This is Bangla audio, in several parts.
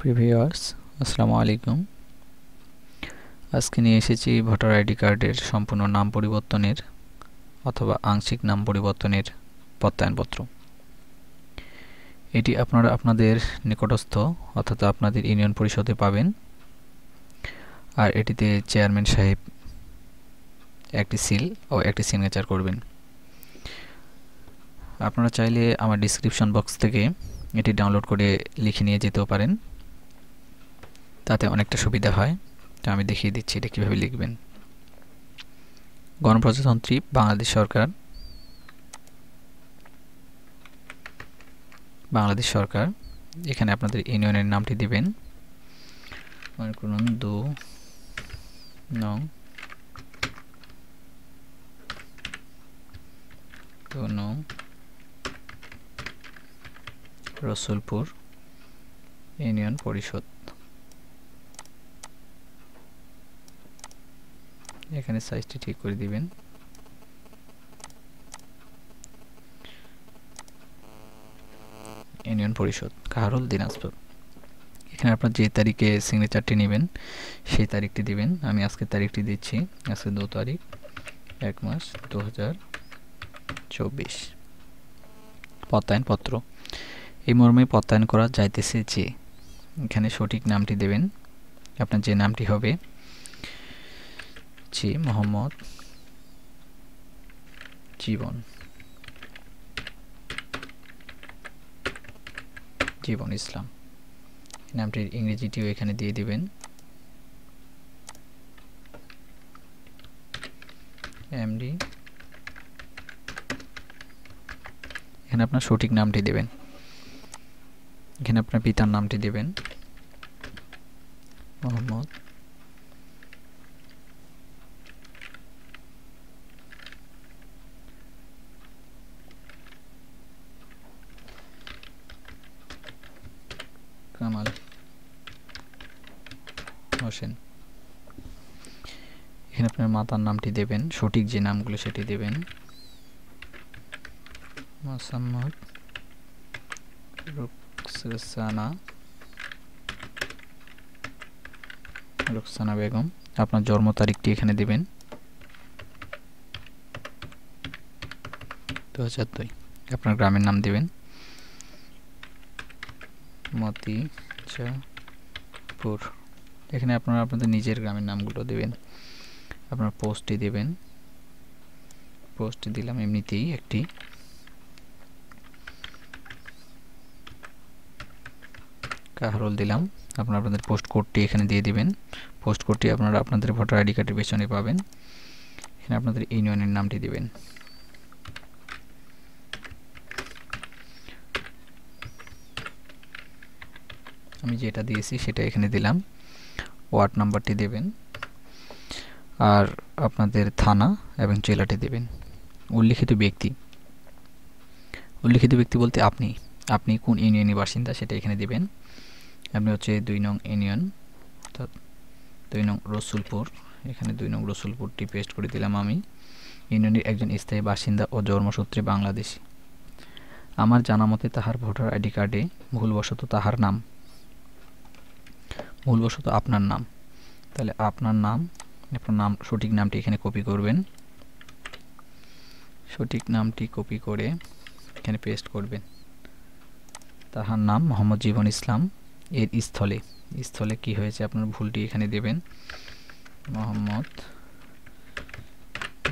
প্রিভিউয়ার্স আসসালামু আলাইকুম। আজকে নিয়ে এসেছি ভোটার আইডি কার্ডের সম্পূর্ণ নাম পরিবর্তনের অথবা আংশিক নাম পরিবর্তনের প্রত্যয়নপত্র। এটি আপনারা আপনাদের নিকটস্থ অর্থাৎ আপনাদের ইউনিয়ন পরিষদে পাবেন। আর এটিতে চেয়ারম্যান সাহেব একটি সিল ও একটি সিগনেচার করবেন। আপনারা চাইলে আমার ডেসক্রিপশন বক্স থেকে এটি ডাউনলোড করে লিখে নিয়ে যেতেও পারেন, তাতে অনেকটা সুবিধা হয়। তো আমি দেখিয়ে দিচ্ছি এটা কীভাবে লিখবেন। গণপ্রজাতন্ত্রী বাংলাদেশ সরকার, এখানে আপনাদের ইউনিয়নের নামটি দিবেন। মনে করুন 2 নং রসুলপুর ইউনিয়ন পরিষদ। এখানে সাইজটি ঠিক করে দিবেন। ইউনিয়ন পরিষদ কাহারোল, দিনাজপুর। এখানে আপনার যে তারিখে সিগনেচারটি নেবেন সেই তারিখটি দিবেন। আমি আজকের তারিখটি দিচ্ছি, আজকে 2 তারিখ 1 মাস 2024। প্রত্যয়নপত্র এই মর্মে প্রত্যয়ন করা যাইতেছে যে এখানে সঠিক নামটি দেবেন। আপনার যে নামটি হবে জি মোহাম্মদ জীবন ইসলাম। নামটির ইংরেজিটিও এখানে দিয়ে দিবেন। এমডি, এখানে আপনার সঠিক নামটি দেবেন। এখানে আপনার পিতার নামটি দেবেন মোহাম্মদ কামাল হোসেন। এখানে আপনার মাতার নামটি দেবেন, সঠিক যে নামগুলো সেটি দেবেন। মোসাম্মদ রুকসানা বেগম। আপনার জন্ম তারিখটি এখানে দিবেন 2002। আপনার গ্রামের নাম দিবেন মতিচাপুর। এখানে আপনারা আপনাদের নিজের গ্রামের নামগুলো দেবেন। আপনার পোস্টটি দেবেন, পোস্টটি দিলাম এমনিতেই একটি। কাহারোল দিলাম। আপনারা আপনাদের পোস্ট কোডটি এখানে দিয়ে দিবেন। পোস্ট কোডটি আপনারা আপনাদের ভোটার আইডি কার্ডের পেছনে পাবেন। এখানে আপনাদের ইউনিয়নের নামটি দিবেন। আমি যেটা দিয়েছি সেটা এখানে দিলাম। ওয়ার্ড নাম্বারটি দেবেন আর আপনাদের থানা এবং জেলাটি দেবেন। উল্লিখিত ব্যক্তি বলতে আপনি কোন ইউনিয়নের বাসিন্দা সেটা এখানে দিবেন। আপনি হচ্ছে 2 নং ইউনিয়ন অর্থাৎ 2 নং রসুলপুর। এখানে 2 নং রসুলপুরটি পেস্ট করে দিলাম আমি। ইউনিয়নের একজন স্থায়ী বাসিন্দা ও জন্মসূত্রে বাংলাদেশী। আমার জানা মতে তাহার ভোটার আইডি কার্ডে ভুলবশত তাহার নাম, ভুলবশত আপনার নাম, তাহলে আপনার নাম সঠিক নামটি এখানে কপি করবেন। সঠিক নামটি কপি করে এখানে পেস্ট করবেন। তাহার নাম মোহাম্মদ জীবন ইসলাম। এর স্থলে কি হয়েছে আপনার ভুলটি এখানে দেবেন মোহাম্মদ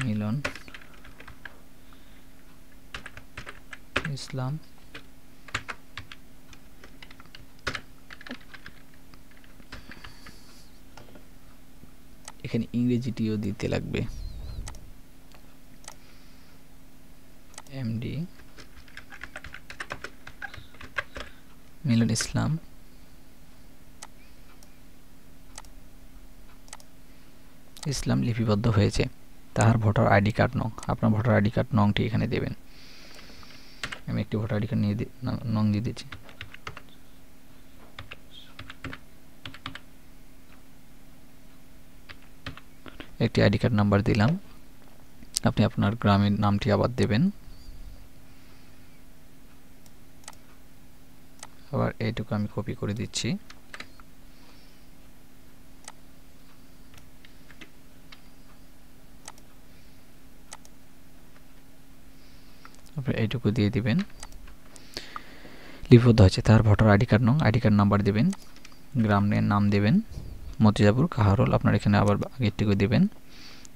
মিলন ইসলাম। এখানে ইংরেজিটিও দিতে লাগবে এমডি মিলন ইসলাম লিপিবদ্ধ হয়েছে। তাহার ভোটার আইডি কার্ড নং, আপনার ভোটার আইডি কার্ড নংটি এখানে দেবেন। আমি একটি ভোটার আইডি কার্ড নিয়ে নং দিয়ে দিচ্ছি। একটি আইডি কার্ড নাম্বার দিলাম। আপনি আপনার গ্রামের নামটি আবার দেবেন। আবার এইটুকু আমি কপি করে দিচ্ছি। তারপরে এইটুকু দিয়ে দিবেন। লিপিবদ্ধ হয়েছে তার ভোটার আইডি কার্ড নং, আইডি কার্ড নাম্বার দেবেন, গ্রামের নাম দেবেন, মতিজাপুর কাহারোল, আপনার এখানে আবার আগেরটুকু দেবেন।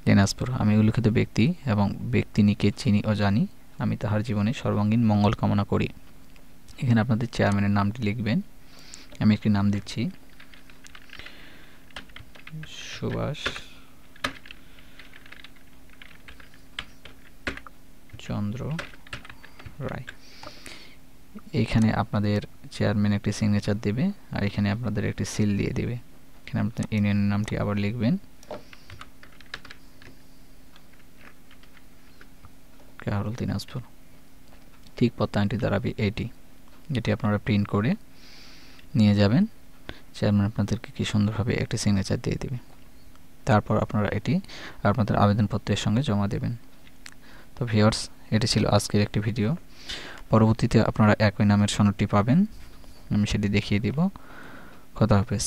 দিনাজপুর, আমি উল্লিখিত ব্যক্তি এবং ব্যক্তিনিকে চিনি ও জানি, আমি তাহার জীবনে সর্বাঙ্গীন মঙ্গল কামনা করি। এখানে আপনাদের চেয়ারম্যানের নামটি লিখবেন। আমি একটি নাম দিচ্ছি, সুভাষ চন্দ্র রায়। এইখানে আপনাদের চেয়ারম্যান একটি সিগনেচার দেবে আর এখানে আপনাদের একটি সিল দিয়ে দেবে। এখানে আপনাদের ইউনিয়নের নামটি আবার লিখবেন, কাহারোল দিনাজপুর। ঠিক পত্তানটি দাঁড়াবে এটি, যেটি আপনারা প্রিন্ট করে নিয়ে যাবেন। চেয়ারম্যান আপনাদেরকে কি সুন্দরভাবে একটি সিগনেচার দিয়ে দেবে। তারপর আপনারা এটি আপনাদের আবেদনপত্রের সঙ্গে জমা দেবেন। তো ভিউয়ার্স, এটি ছিল আজকের একটি ভিডিও। পরবর্তীতে আপনারা একই নামের সনদটি পাবেন, আমি সেটি দেখিয়ে দিব। খোদা হাফেজ।